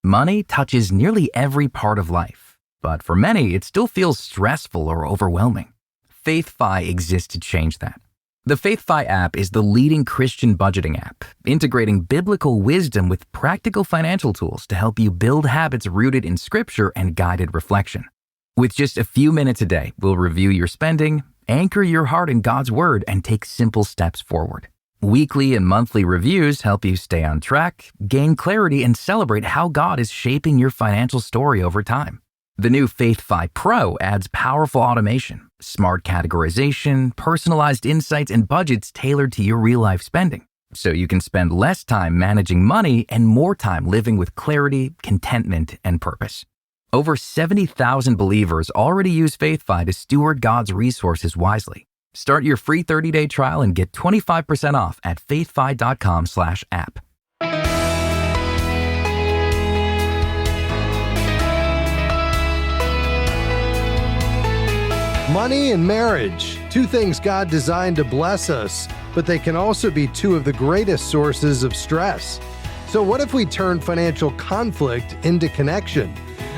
Money touches nearly every part of life, but for many, it still feels stressful or overwhelming. FaithFi exists to change that. The FaithFi app is the leading Christian budgeting app, integrating biblical wisdom with practical financial tools to help you build habits rooted in scripture and guided reflection. With just a few minutes a day, we'll review your spending, anchor your heart in God's word, and take simple steps forward. Weekly and monthly reviews help you stay on track, gain clarity, and celebrate how God is shaping your financial story over time. The new FaithFi Pro adds powerful automation, smart categorization, personalized insights, and budgets tailored to your real-life spending, so you can spend less time managing money and more time living with clarity, contentment, and purpose. Over 70,000 believers already use FaithFi to steward God's resources wisely. Start your free 30-day trial and get 25% off at faithfi.com/app. Money and marriage, two things God designed to bless us, but they can also be two of the greatest sources of stress. So what if we turn financial conflict into connection?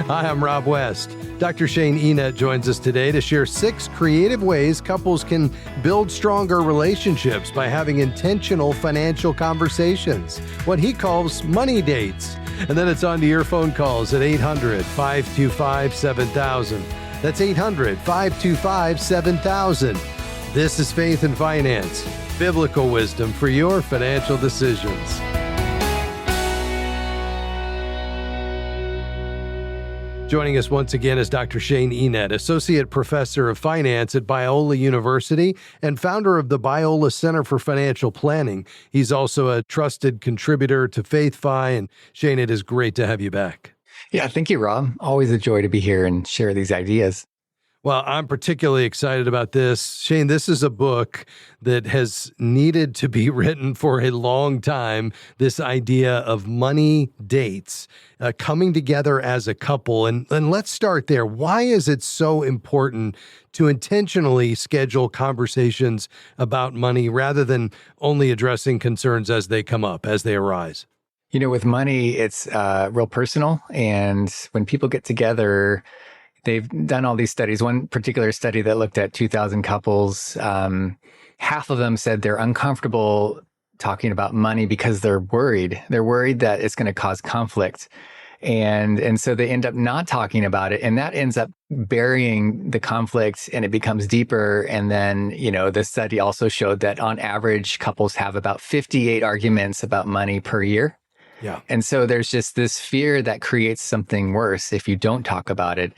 Hi, I'm Rob West. Dr. Shane Enete joins us today to share 6 creative ways couples can build stronger relationships by having intentional financial conversations, what he calls money dates. And then it's on to your phone calls at 800-525-7000. That's 800-525-7000. This is Faith and Finance, biblical wisdom for your financial decisions. Joining us once again is Dr. Shane Enete, Associate Professor of Finance at Biola University and founder of the Biola Center for Financial Planning. He's also a trusted contributor to FaithFi. And Shane, it is great to have you back. Yeah, thank you, Rob. Always a joy to be here and share these ideas. Well, I'm particularly excited about this. Shane, this is a book that has needed to be written for a long time, this idea of money dates, coming together as a couple. And let's start there. Why is it so important to intentionally schedule conversations about money rather than only addressing concerns as they come up, as they arise? You know, with money, it's real personal. And when people get together, they've done all these studies. One particular study that looked at 2,000 couples, half of them said they're uncomfortable talking about money because they're worried. They're worried that it's going to cause conflict. And so they end up not talking about it. And that ends up burying the conflict and it becomes deeper. And then, you know, the study also showed that on average, couples have about 58 arguments about money per year. Yeah. And so there's just this fear that creates something worse if you don't talk about it.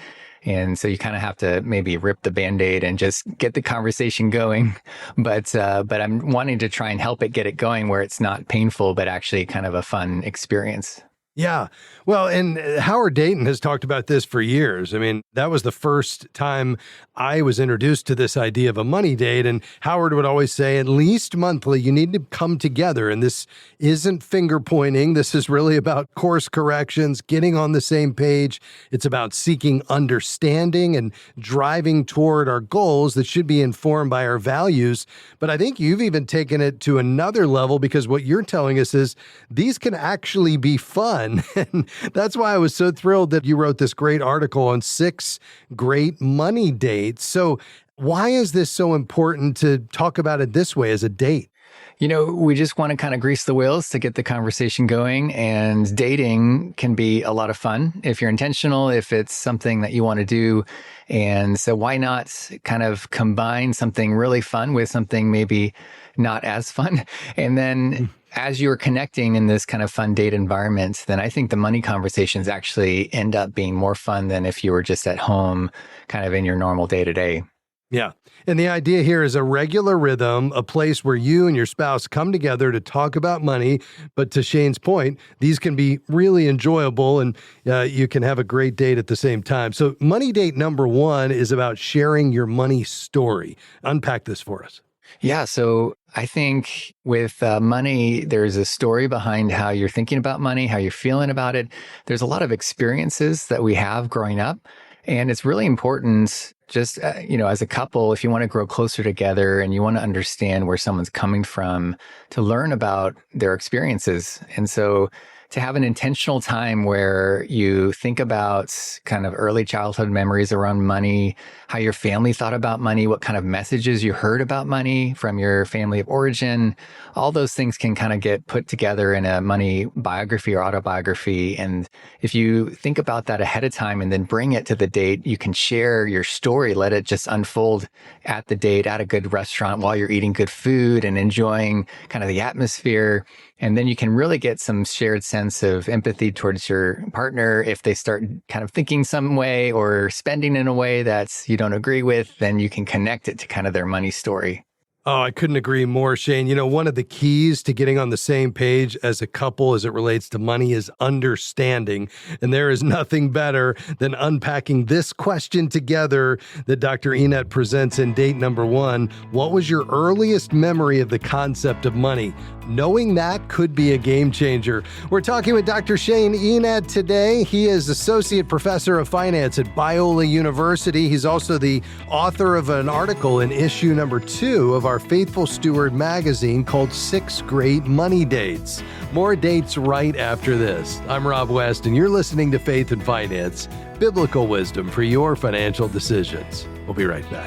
And so you kind of have to maybe rip the Band-Aid and just get the conversation going. But I'm wanting to try and help it get it going where it's not painful, but actually kind of a fun experience. Yeah. Well, and Howard Dayton has talked about this for years. I mean, that was the first time I was introduced to this idea of a money date. And Howard would always say, at least monthly, you need to come together. And this isn't finger pointing. This is really about course corrections, getting on the same page. It's about seeking understanding and driving toward our goals that should be informed by our values. But I think you've even taken it to another level because what you're telling us is these can actually be fun. And that's why I was so thrilled that you wrote this great article on 6 great money dates. So why is this so important to talk about it this way as a date? You know, we just want to kind of grease the wheels to get the conversation going. And dating can be a lot of fun if you're intentional, if it's something that you want to do. And so why not kind of combine something really fun with something maybe not as fun? And then as you're connecting in this kind of fun date environment, then I think the money conversations actually end up being more fun than if you were just at home, kind of in your normal day-to-day. Yeah. And the idea here is a regular rhythm, a place where you and your spouse come together to talk about money. But to Shane's point, these can be really enjoyable and you can have a great date at the same time. So money date number 1 is about sharing your money story. Unpack this for us. Yeah. So I think with money, there's a story behind how you're thinking about money, how you're feeling about it. There's a lot of experiences that we have growing up. And it's really important just, as a couple, if you want to grow closer together and you want to understand where someone's coming from, to learn about their experiences. And so, to have an intentional time where you think about kind of early childhood memories around money, how your family thought about money, what kind of messages you heard about money from your family of origin. All those things can kind of get put together in a money biography or autobiography. And if you think about that ahead of time and then bring it to the date, you can share your story, let it just unfold at the date at a good restaurant while you're eating good food and enjoying kind of the atmosphere. And then you can really get some shared sense of empathy towards your partner. If they start kind of thinking some way or spending in a way that you don't agree with, then you can connect it to kind of their money story. Oh, I couldn't agree more, Shane. You know, one of the keys to getting on the same page as a couple as it relates to money is understanding. And there is nothing better than unpacking this question together that Dr. Enete presents in date number 1. What was your earliest memory of the concept of money? Knowing that could be a game changer. We're talking with Dr. Shane Enete today. He is Associate Professor of Finance at Biola University. He's also the author of an article in issue number 2 of our Faithful Steward magazine called 6 Great Money Dates. More dates right after this. I'm Rob West, and you're listening to Faith and Finance, biblical wisdom for your financial decisions. We'll be right back.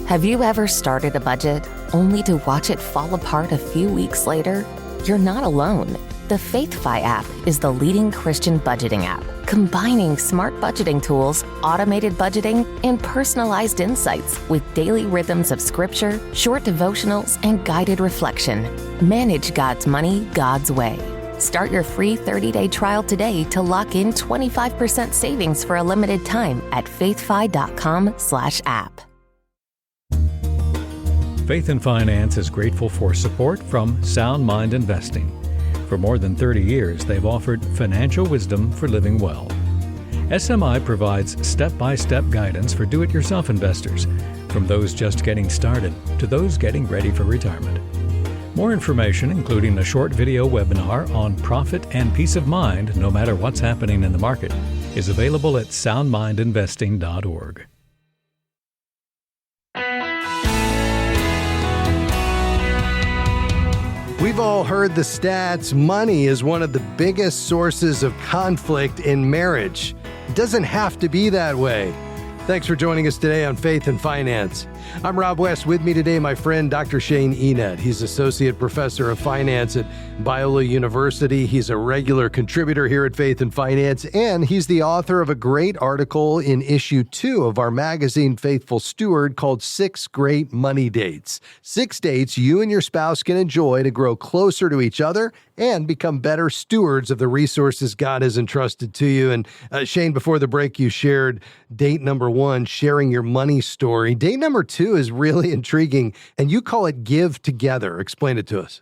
Have you ever started a budget only to watch it fall apart a few weeks later? You're not alone. The FaithFi app is the leading Christian budgeting app, combining smart budgeting tools, automated budgeting, and personalized insights with daily rhythms of scripture, short devotionals, and guided reflection. Manage God's money God's way. Start your free 30-day trial today to lock in 25% savings for a limited time at faithfi.com/app. Faith and Finance is grateful for support from Sound Mind Investing. For more than 30 years, they've offered financial wisdom for living well. SMI provides step-by-step guidance for do-it-yourself investors, from those just getting started to those getting ready for retirement. More information, including a short video webinar on profit and peace of mind no matter what's happening in the market, is available at soundmindinvesting.org. We've all heard the stats. Money is one of the biggest sources of conflict in marriage. It doesn't have to be that way. Thanks for joining us today on Faith and Finance. I'm Rob West. With me today, my friend, Dr. Shane Enete. He's Associate Professor of Finance at Biola University. He's a regular contributor here at Faith and Finance, and he's the author of a great article in issue 2 of our magazine, Faithful Steward, called 6 Great Money Dates. 6 dates you and your spouse can enjoy to grow closer to each other and become better stewards of the resources God has entrusted to you. And Shane, before the break, you shared date number 1, sharing your money story. Date number 2 is really intriguing, and you call it Give Together. Explain it to us.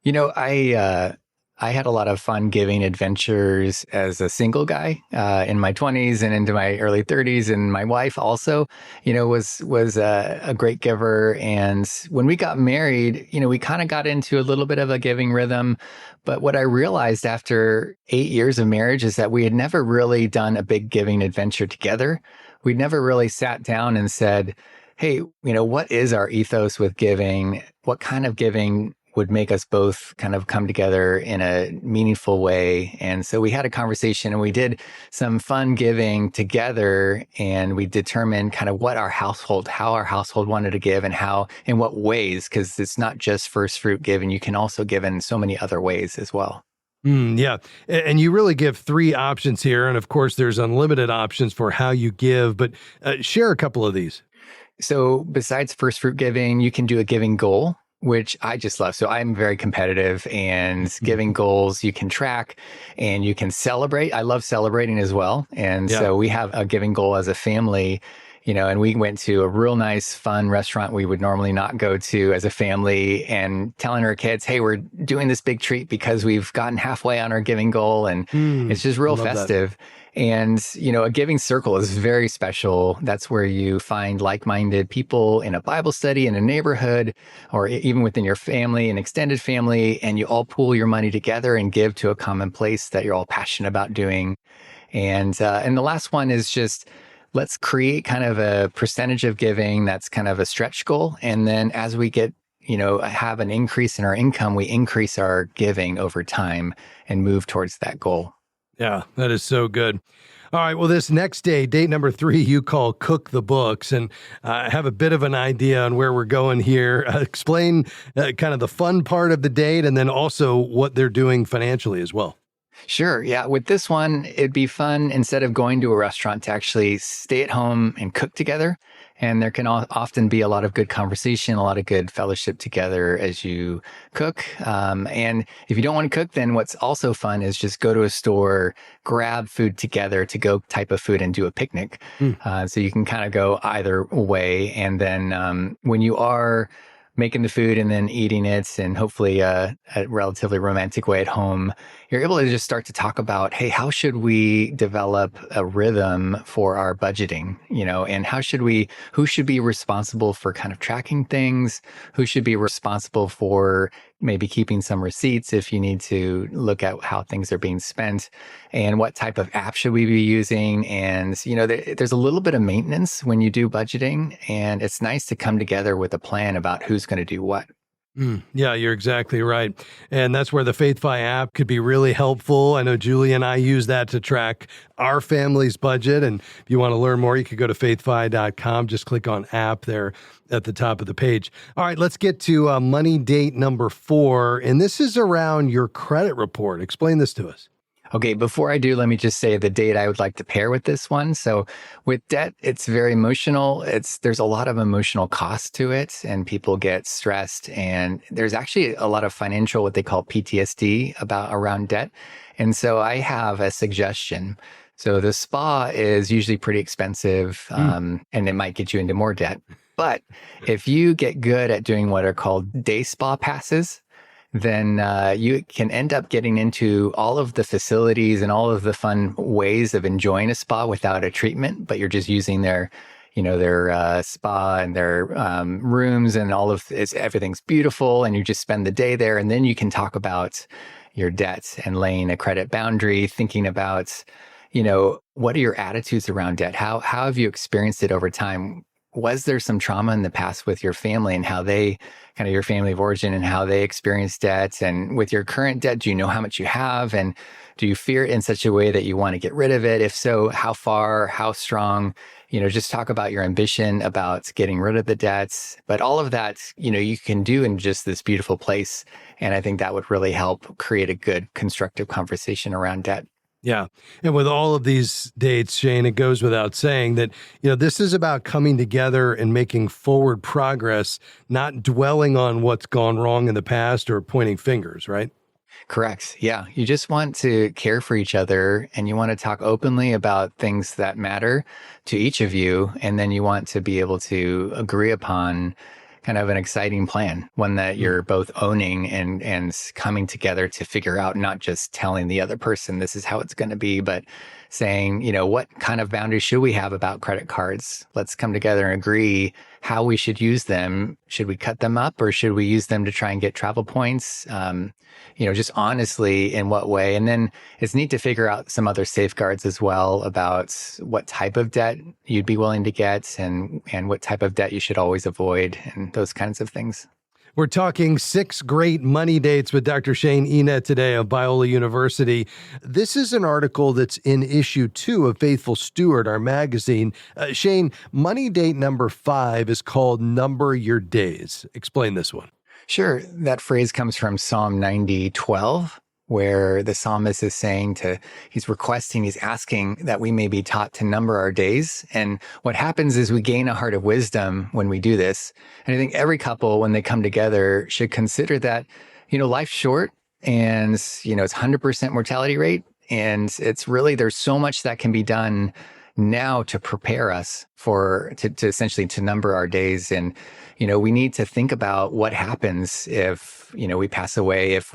You know, I had a lot of fun giving adventures as a single guy in my 20s and into my early 30s. And my wife also, was a great giver. And when we got married, we kind of got into a little bit of a giving rhythm. But what I realized after 8 years of marriage is that we had never really done a big giving adventure together. We'd never really sat down and said, hey, what is our ethos with giving? What kind of giving would make us both kind of come together in a meaningful way? And so we had a conversation and we did some fun giving together, and we determined kind of how our household wanted to give and how, in what ways, because it's not just first fruit giving. You can also give in so many other ways as well. Yeah. And you really give 3 options here. And of course, there's unlimited options for how you give, but share a couple of these. So besides first fruit giving, you can do a giving goal, which I just love. So I'm very competitive, and giving goals you can track and you can celebrate. I love celebrating as well. And so we have a giving goal as a family, and we went to a real nice, fun restaurant we would normally not go to as a family, and telling our kids, hey, we're doing this big treat because we've gotten halfway on our giving goal. And it's just real festive. That. And, a giving circle is very special. That's where you find like-minded people in a Bible study, in a neighborhood, or even within your family, an extended family, and you all pool your money together and give to a common place that you're all passionate about doing. And the last one is just, let's create kind of a percentage of giving that's kind of a stretch goal. And then as we get have an increase in our income, we increase our giving over time and move towards that goal. Yeah, that is so good. All right. Well, this next day, date number 3, you call Cook the Books, and I have a bit of an idea on where we're going here. Explain kind of the fun part of the date and then also what they're doing financially as well. Sure. Yeah. With this one, it'd be fun instead of going to a restaurant to actually stay at home and cook together. And there can often be a lot of good conversation, a lot of good fellowship together as you cook. And if you don't want to cook, then what's also fun is just go to a store, grab food together to go type of food and do a picnic. So you can kind of go either way. And then when you are making the food and then eating it, and hopefully a relatively romantic way at home, you're able to just start to talk about, hey, how should we develop a rhythm for our budgeting, and who should be responsible for kind of tracking things, who should be responsible for maybe keeping some receipts if you need to look at how things are being spent, and what type of app should we be using. And, there's a little bit of maintenance when you do budgeting, and it's nice to come together with a plan about who's going to do what. Yeah, you're exactly right. And that's where the FaithFi app could be really helpful. I know Julie and I use that to track our family's budget. And if you want to learn more, you could go to faithfi.com. Just click on app there at the top of the page. All right, let's get to money date number 4. And this is around your credit report. Explain this to us. Okay, before I do, let me just say the date I would like to pair with this one. So with debt, it's very emotional. There's a lot of emotional cost to it, and people get stressed. And there's actually a lot of financial, what they call PTSD around debt. And so I have a suggestion. So the spa is usually pretty expensive, and it might get you into more debt. But if you get good at doing what are called day spa passes, then you can end up getting into all of the facilities and all of the fun ways of enjoying a spa without a treatment, but you're just using their spa and their rooms, and everything's beautiful, and you just spend the day there. And then you can talk about your debt and laying a credit boundary, thinking about, what are your attitudes around debt? How have you experienced it over time? Was there some trauma in the past with your family and how they, kind of your family of origin, and how they experienced debt? And with your current debt, do you know how much you have? And do you fear it in such a way that you want to get rid of it? If so, how far, how strong? Just talk about your ambition about getting rid of the debts. But all of that, you can do in just this beautiful place. And I think that would really help create a good, constructive conversation around debt. Yeah. And with all of these dates, Shane, it goes without saying that, this is about coming together and making forward progress, not dwelling on what's gone wrong in the past or pointing fingers, right? Correct. Yeah. You just want to care for each other, and you want to talk openly about things that matter to each of you. And then you want to be able to agree upon kind of an exciting plan, one that you're both owning and coming together to figure out, not just telling the other person this is how it's going to be, but saying, what kind of boundaries should we have about credit cards? Let's come together and agree how we should use them. Should we cut them up, or should we use them to try and get travel points? Just honestly, in what way? And then it's neat to figure out some other safeguards as well about what type of debt you'd be willing to get, and what type of debt you should always avoid, and those kinds of things. We're talking 6 great money dates with Dr. Shane Enete today of Biola University. This is an article that's in issue 2 of Faithful Steward, our magazine. Shane, money date number 5 is called Number Your Days. Explain this one. Sure. That phrase comes from Psalm 90:12, where the psalmist is he's asking that we may be taught to number our days. And what happens is we gain a heart of wisdom when we do this. And I think every couple, when they come together, should consider that, life's short, and, it's 100% mortality rate. And it's really, there's so much that can be done now to prepare us to essentially to number our days. And, we need to think about what happens if, we pass away, if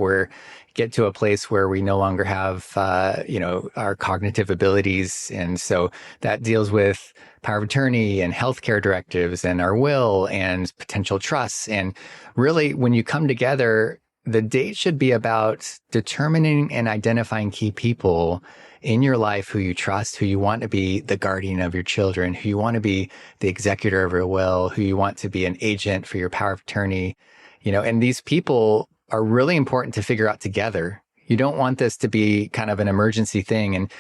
get to a place where we no longer have, our cognitive abilities. And so that deals with power of attorney and healthcare directives and our will and potential trusts. And really, when you come together, the date should be about determining and identifying key people in your life who you trust, who you want to be the guardian of your children, who you want to be the executor of your will, who you want to be an agent for your power of attorney. And these people are really important to figure out together. You don't want this to be kind of an emergency thing. And,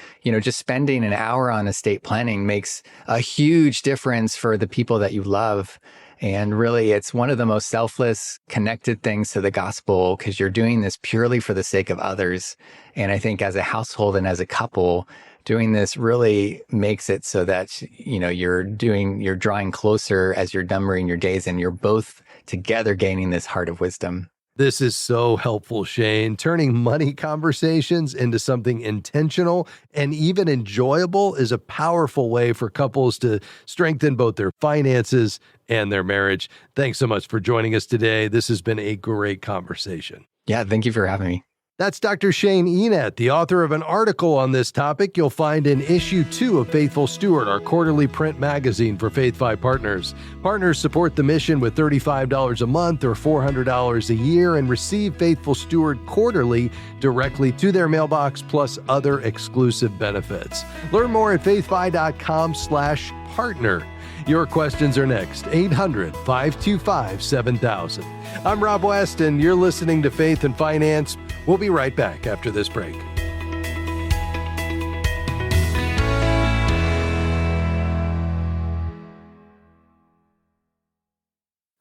just spending an hour on estate planning makes a huge difference for the people that you love. And really, it's one of the most selfless, connected things to the gospel, because you're doing this purely for the sake of others. And I think as a household and as a couple, doing this really makes it so that, you're drawing closer as you're numbering your days, and you're both together gaining this heart of wisdom. This is so helpful, Shane. Turning money conversations into something intentional and even enjoyable is a powerful way for couples to strengthen both their finances and their marriage. Thanks so much for joining us today. This has been a great conversation. Yeah, thank you for having me. That's Dr. Shane Enete, the author of an article on this topic you'll find in issue 2 of Faithful Steward, our quarterly print magazine for Faith Fi partners. Partners support the mission with $35 a month or $400 a year and receive Faithful Steward quarterly directly to their mailbox, plus other exclusive benefits. Learn more at faithfi.com/partner. Your questions are next. 800-525-7000. I'm Rob West, and you're listening to Faith and Finance. We'll be right back after this break.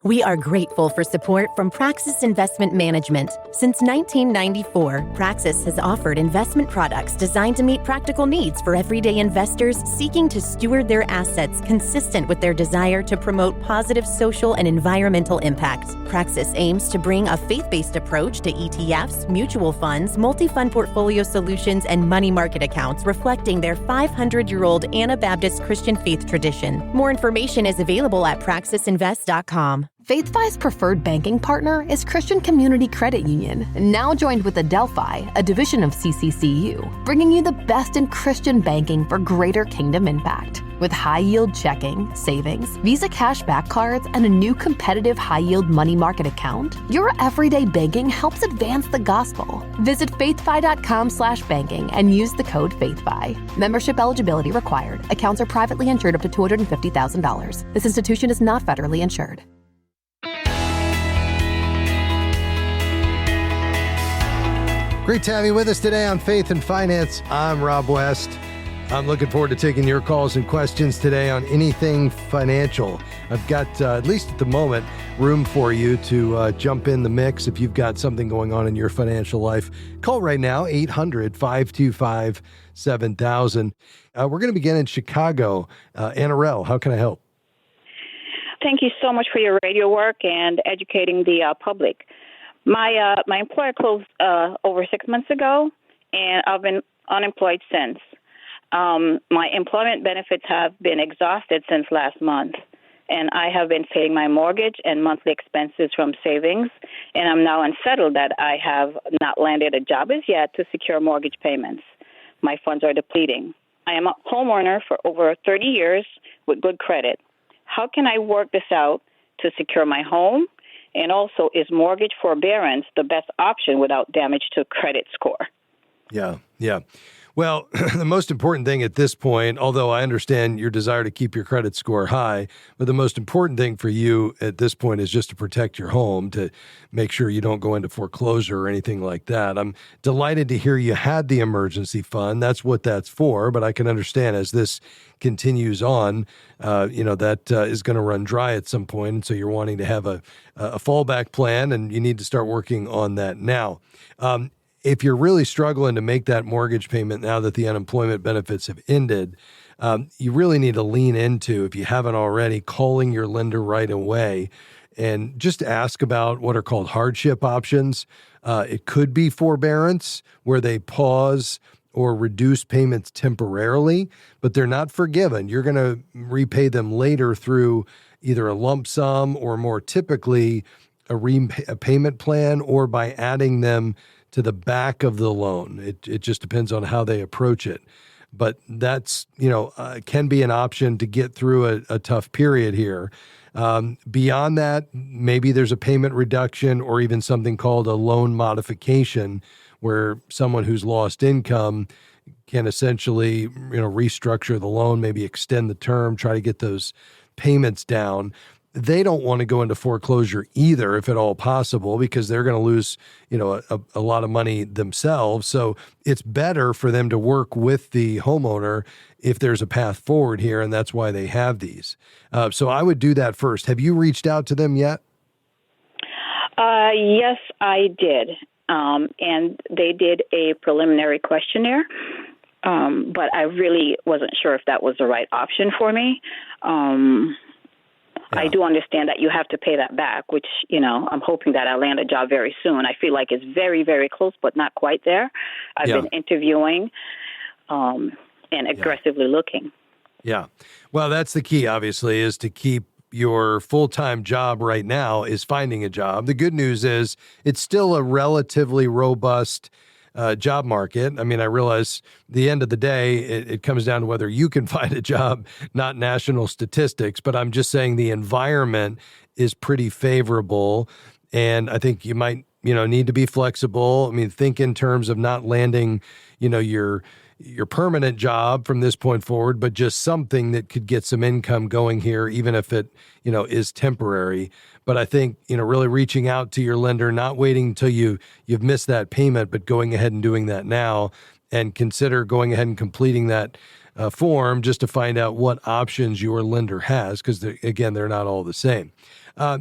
We are grateful for support from Praxis Investment Management. Since 1994, Praxis has offered investment products designed to meet practical needs for everyday investors seeking to steward their assets consistent with their desire to promote positive social and environmental impact. Praxis aims to bring a faith-based approach to ETFs, mutual funds, multi-fund portfolio solutions, and money market accounts reflecting their 500-year-old Anabaptist Christian faith tradition. More information is available at praxisinvest.com. Faith Fi's preferred banking partner is Christian Community Credit Union, now joined with Adelphi, a division of CCCU, bringing you the best in Christian banking for greater kingdom impact. With high-yield checking, savings, Visa cashback cards, and a new competitive high-yield money market account, your everyday banking helps advance the gospel. Visit faithfi.com/banking and use the code FaithFi. Membership eligibility required. Accounts are privately insured up to $250,000. This institution is not federally insured. Great to have you with us today on Faith and Finance. I'm Rob West. I'm looking forward to taking your calls and questions today on anything financial. I've got, at least at the moment, room for you to jump in the mix if you've got something going on in your financial life. Call right now, 800-525-7000. We're going to begin in Chicago. Anarel, how can I help? Thank you so much for your radio work and educating the public. My employer closed over 6 months ago, and I've been unemployed since. My employment benefits have been exhausted since last month, and I have been paying my mortgage and monthly expenses from savings, and I'm now unsettled that I have not landed a job as yet to secure mortgage payments. My funds are depleting. I am a homeowner for over 30 years with good credit. How can I work this out to secure my home? And also, is mortgage forbearance the best option without damage to credit score? Yeah. Well, the most important thing at this point, although I understand your desire to keep your credit score high, but the most important thing for you at this point is just to protect your home, to make sure you don't go into foreclosure or anything like that. I'm delighted to hear you had the emergency fund. That's what that's for, but I can understand as this continues on, that is going to run dry at some point, and so you're wanting to have a fallback plan, and you need to start working on that now. If you're really struggling to make that mortgage payment now that the unemployment benefits have ended, you really need to lean into, if you haven't already, calling your lender right away and just ask about what are called hardship options. It could be forbearance, where they pause or reduce payments temporarily, but they're not forgiven. You're going to repay them later through either a lump sum or more typically a payment plan, or by adding them to the back of the loan. It just depends on how they approach it. But that's, can be an option to get through a tough period here. Beyond that, maybe there's a payment reduction or even something called a loan modification, where someone who's lost income can essentially, restructure the loan, maybe extend the term, try to get those payments down. they don't want to go into foreclosure either, if at all possible, because they're going to lose, a lot of money themselves. So it's better for them to work with the homeowner if there's a path forward here, and that's why they have these. So I would do that first. Have you reached out to them yet? Yes, I did. And they did a preliminary questionnaire, but I really wasn't sure if that was the right option for me. I do understand that you have to pay that back, which, I'm hoping that I land a job very soon. I feel like it's very, very close, but not quite there. I've been interviewing and aggressively looking. Yeah. Well, that's the key, obviously, is to keep your full-time job right now is finding a job. The good news is it's still a relatively robust job market. I mean, I realize the end of the day, it comes down to whether you can find a job, not national statistics, but I'm just saying the environment is pretty favorable. And I think you might, need to be flexible. I mean, think in terms of not landing, your permanent job from this point forward, but just something that could get some income going here, even if it, is temporary. But I think, really reaching out to your lender, not waiting until you've missed that payment, but going ahead and doing that now, and consider going ahead and completing that form just to find out what options your lender has, because again, they're not all the same.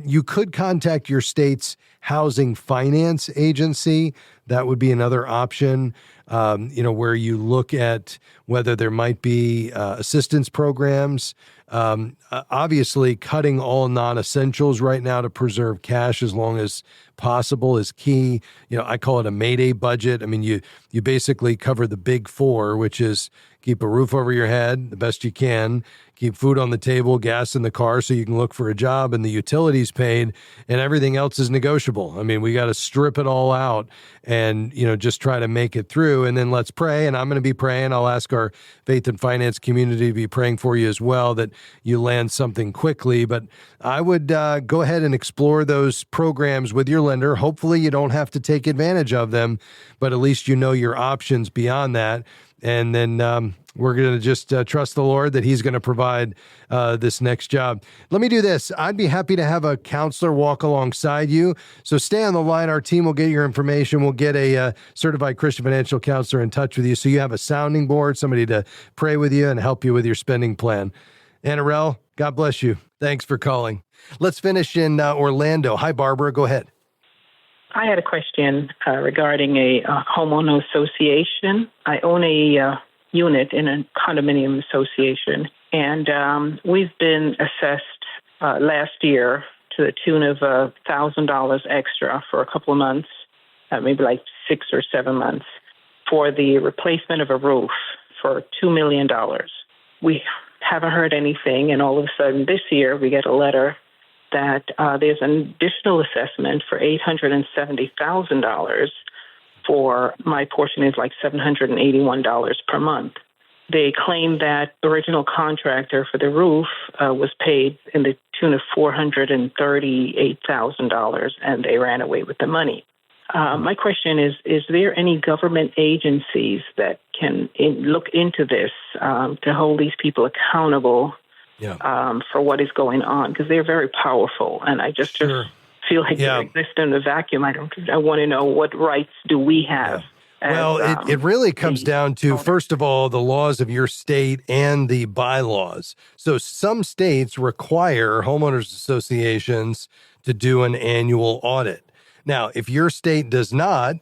You could contact your state's housing finance agency. That would be another option, where you look at whether there might be assistance programs. Obviously, cutting all non-essentials right now to preserve cash as long as possible is key. I call it a Mayday budget. I mean, you basically cover the big four, which is keep a roof over your head the best you can, keep food on the table, gas in the car so you can look for a job, and the utilities paid, and everything else is negotiable. I mean, we got to strip it all out and, just try to make it through. And then let's pray. And I'm going to be praying. I'll ask our faith and finance community to be praying for you as well, that you land something quickly. But I would go ahead and explore those programs with your lender. Hopefully you don't have to take advantage of them, but at least you know your options beyond that. And then we're going to just trust the Lord that he's going to provide this next job. Let me do this. I'd be happy to have a counselor walk alongside you. So stay on the line. Our team will get your information. We'll get a certified Christian financial counselor in touch with you so you have a sounding board, somebody to pray with you and help you with your spending plan. Annarelle, God bless you. Thanks for calling. Let's finish in Orlando. Hi, Barbara. Go ahead. I had a question regarding a homeowner association. I own a unit in a condominium association, and we've been assessed last year to the tune of $1,000 extra for a couple of months, maybe like 6 or 7 months, for the replacement of a roof for $2 million. We haven't heard anything, and all of a sudden this year we get a letter that there's an additional assessment for $870,000 for my portion is like $781 per month. They claim that the original contractor for the roof was paid in the tune of $438,000, and they ran away with the money. My question is there any government agencies that can look into this to hold these people accountable for what is going on? Because they're very powerful, and I just feel like they exist in a vacuum. I want to know, what rights do we have? Well, it really comes down to, first of all, the laws of your state and the bylaws. So some states require homeowners associations to do an annual audit. Now, if your state does not,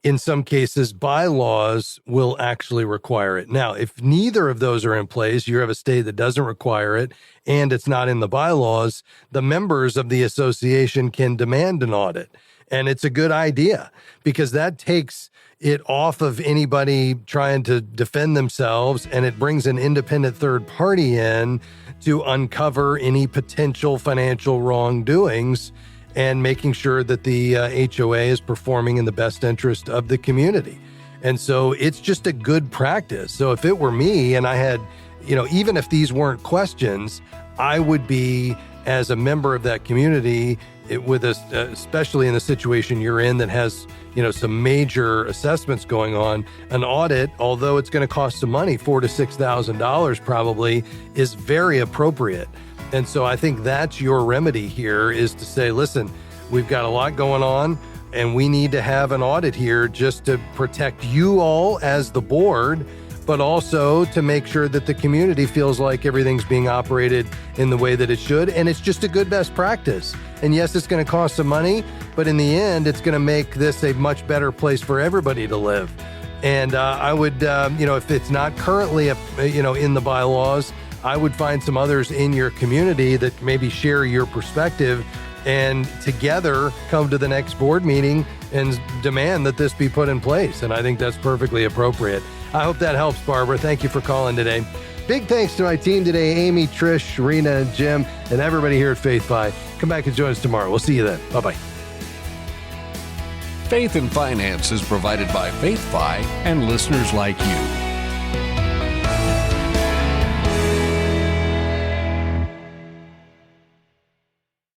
in some cases, bylaws will actually require it. Now, if neither of those are in place, you have a state that doesn't require it, and it's not in the bylaws, the members of the association can demand an audit. And it's a good idea, because that takes it off of anybody trying to defend themselves, and it brings an independent third party in to uncover any potential financial wrongdoings and making sure that the HOA is performing in the best interest of the community. And so it's just a good practice. So if it were me and I had, even if these weren't questions, I would be, as a member of that community, especially in the situation you're in that has, some major assessments going on, an audit, although it's going to cost some money, $4,000 to $6,000 probably, is very appropriate. And so I think that's your remedy here, is to say, listen, we've got a lot going on and we need to have an audit here just to protect you all as the board, but also to make sure that the community feels like everything's being operated in the way that it should. And it's just a good best practice. And yes, it's going to cost some money, but in the end, it's going to make this a much better place for everybody to live. And I would, if it's not currently, in the bylaws, I would find some others in your community that maybe share your perspective, and together come to the next board meeting and demand that this be put in place. And I think that's perfectly appropriate. I hope that helps, Barbara. Thank you for calling today. Big thanks to my team today, Amy, Trish, Rena, and Jim, and everybody here at FaithFi. Come back and join us tomorrow. We'll see you then. Bye-bye. Faith and Finance is provided by FaithFi and listeners like you.